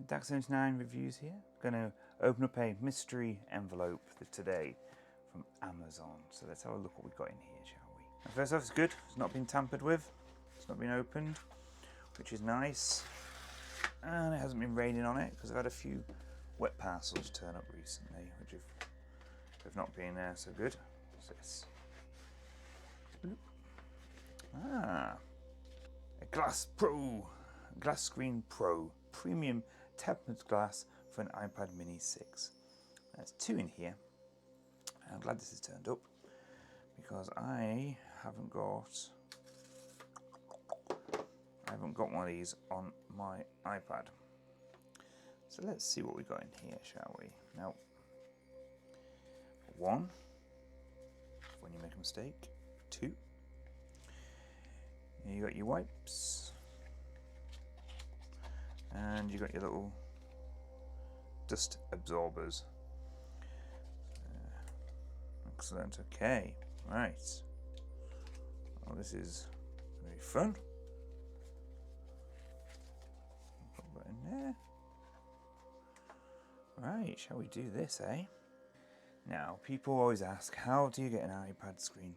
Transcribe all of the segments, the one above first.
Dax79 Reviews here. Going to open up a mystery envelope today from Amazon. So let's have a look what we've got in here, shall we? Now, first off, it's good. It's not been tampered with. It's not been opened, which is nice. And it hasn't been raining on it because I've had a few wet parcels turn up recently, which have not been so good. What's this? Bloop. A Glass Screen Pro Premium Tempered Glass for an iPad Mini 6. There's two in here. I'm glad this has turned up because I haven't got one of these on my iPad. So let's see what we got in here, shall we? Now, one, when you make a mistake. Two, you got your wipes. And you got your little dust absorbers. Excellent. Okay, right. Well, this is very fun. Put that in there. Right, shall we do this, eh? Now, people always ask, how do you get an iPad screen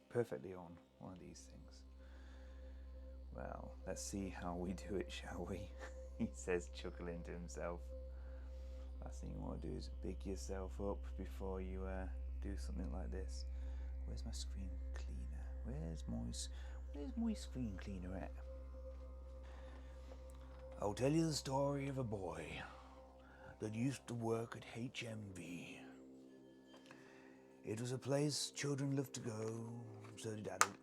perfectly on one of these things? Well, let's see how we do it, shall we? He says, chuckling to himself. Last thing you want to do is big yourself up before you do something like this. Where's my screen cleaner? Where's my screen cleaner at? I'll tell you the story of a boy that used to work at HMV. It was a place children loved to go, so did adults.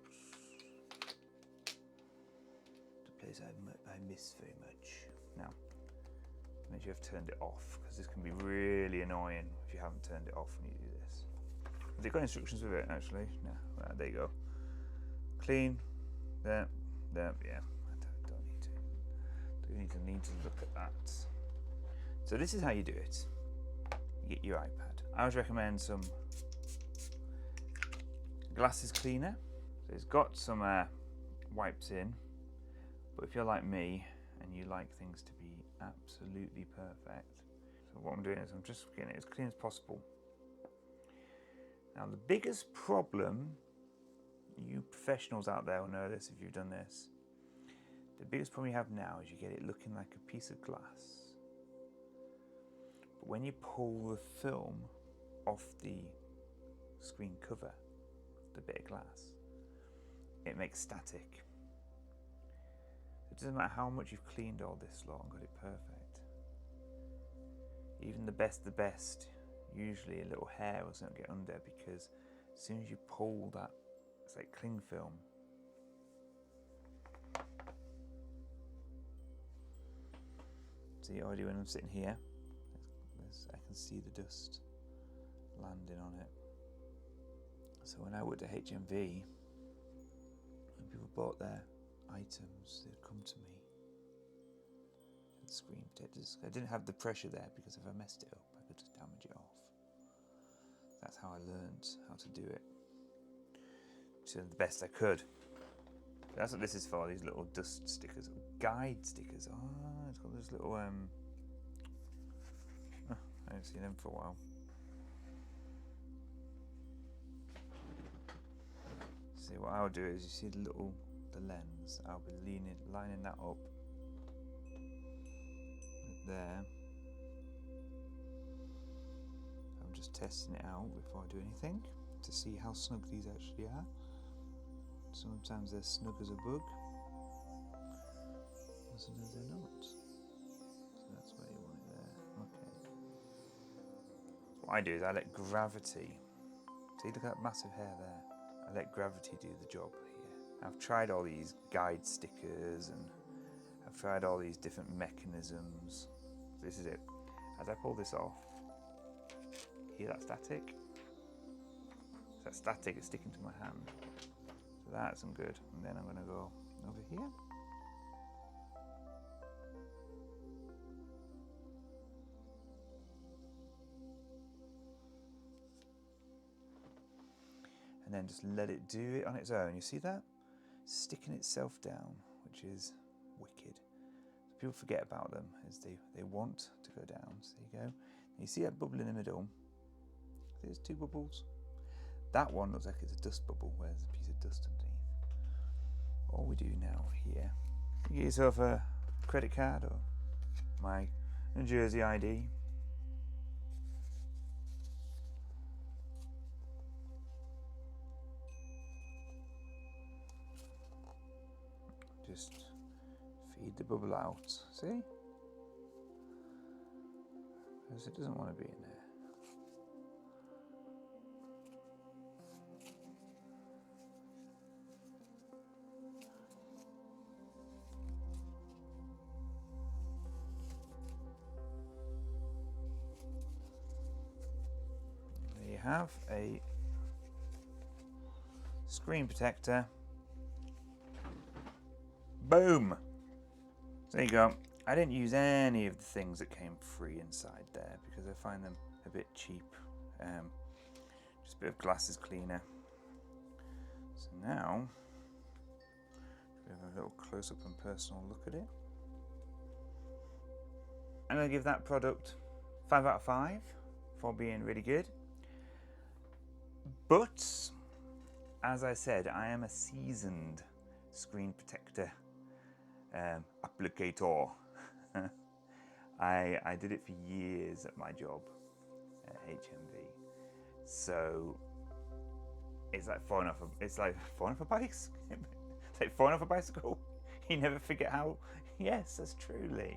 Place I miss very much. Now, make sure you've turned it off because this can be really annoying if you haven't turned it off when you do this. Have they got instructions with it actually? No, right, there you go. Clean, there, yeah. I don't need to. Need to look at that. So this is how you do it. You get your iPad. I always recommend some glasses cleaner. So it's got some wipes in. But if you're like me and you like things to be absolutely perfect, so what I'm doing is I'm just getting it as clean as possible. Now the biggest problem, you professionals out there will know this if you've done this, the biggest problem you have now is you get it looking like a piece of glass. But when you pull the film off the screen cover, the bit of glass, it makes static. It doesn't matter how much you've cleaned all this lot and got it perfect. Even the best, usually a little hair will something get under because as soon as you pull that, it's like cling film. See already when I'm sitting here, I can see the dust landing on it. So when I worked at HMV, when people bought their items, they'd come to me with screen protectors. I didn't have the pressure there because if I messed it up I could just damage it off. That's how I learned how to do it to the best I could. That's what this is for, these little dust stickers, guide stickers. Oh, it's got those little I haven't seen them for a while. See, what I'll do is, you see the lens, I'll be lining that up there. I'm just testing it out before I do anything to see how snug these actually are. Sometimes they're snug as a bug, and sometimes they're not. So that's where you want it there. Okay. So what I do is I let gravity, see, look at that massive hair there. I let gravity do the job here. I've tried all these guide stickers and I've tried all these different mechanisms. This is it. As I pull this off, hear that static? That static is sticking to my hand. So that's some good. And then I'm going to go over here. And then just let it do it on its own. You see that? Sticking itself down, which is wicked. So People forget about them as they want to go down. So there you go. You see that bubble in the middle? There's two bubbles. That one looks like it's a dust bubble where there's a piece of dust underneath. All we do now here, you get yourself a credit card or my New Jersey ID. Just feed the bubble out, see? Because it doesn't want to be in there. There you have a screen protector. Boom! So there you go. I didn't use any of the things that came free inside there because I find them a bit cheap. Just a bit of glasses cleaner. So now, we have a little close-up and personal look at it. I'm going to give that product 5 out of 5 for being really good. But, as I said, I am a seasoned screen protector applicator. I did it for years at my job at HMV. So it's like falling off a bike. It's like falling off a bicycle. You never forget how. Yes, that's truly.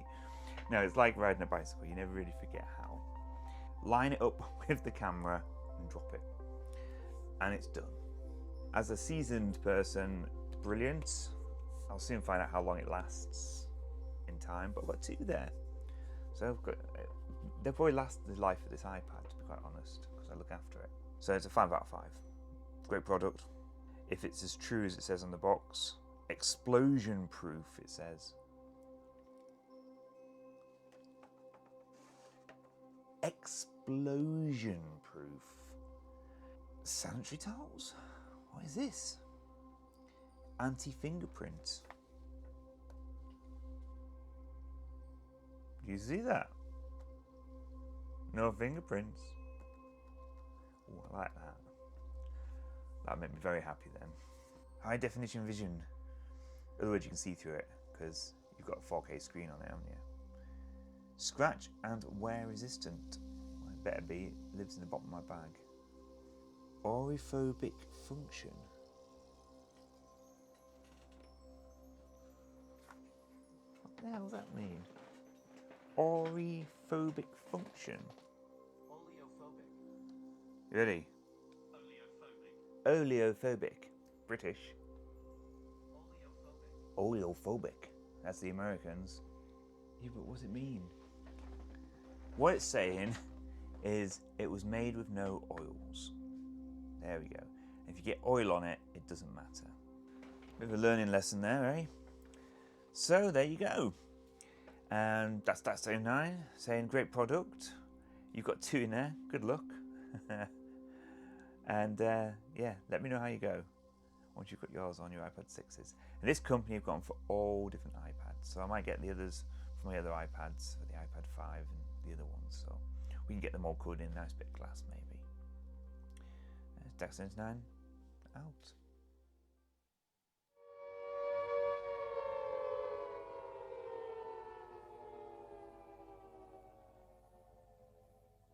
No, it's like riding a bicycle. You never really forget how. Line it up with the camera and drop it, and it's done. As a seasoned person, brilliant. I'll soon find out how long it lasts in time, but I've got 2 there. So they'll probably last the life of this iPad, to be quite honest, because I look after it. So it's a 5 out of 5. Great product. If it's as true as it says on the box, explosion proof, it says. Explosion proof. Sanitary towels? What is this? Anti-fingerprint. Do you see that? No fingerprints. Oh, I like that. That made me very happy then. High definition vision. In other words, you can see through it because you've got a 4K screen on it, haven't you? Scratch and wear resistant. Well, it better be. It lives in the bottom of my bag. Oriphobic function. What the hell does that mean? Oriphobic function. Oleophobic. Ready? Oleophobic. British. Oleophobic. That's the Americans. Yeah, but what does it mean? What it's saying is it was made with no oils. There we go. If you get oil on it, it doesn't matter. Bit of a learning lesson there, eh? So there you go. And that's Dax79 saying great product. You've got 2 in there. Good luck. And yeah, let me know how you go once you've got yours on your iPad 6s. And this company have gone for all different iPads, so I might get the others from my other iPads, for the iPad 5 and the other ones, so we can get them all covered in a nice bit of glass maybe. Dax79 out.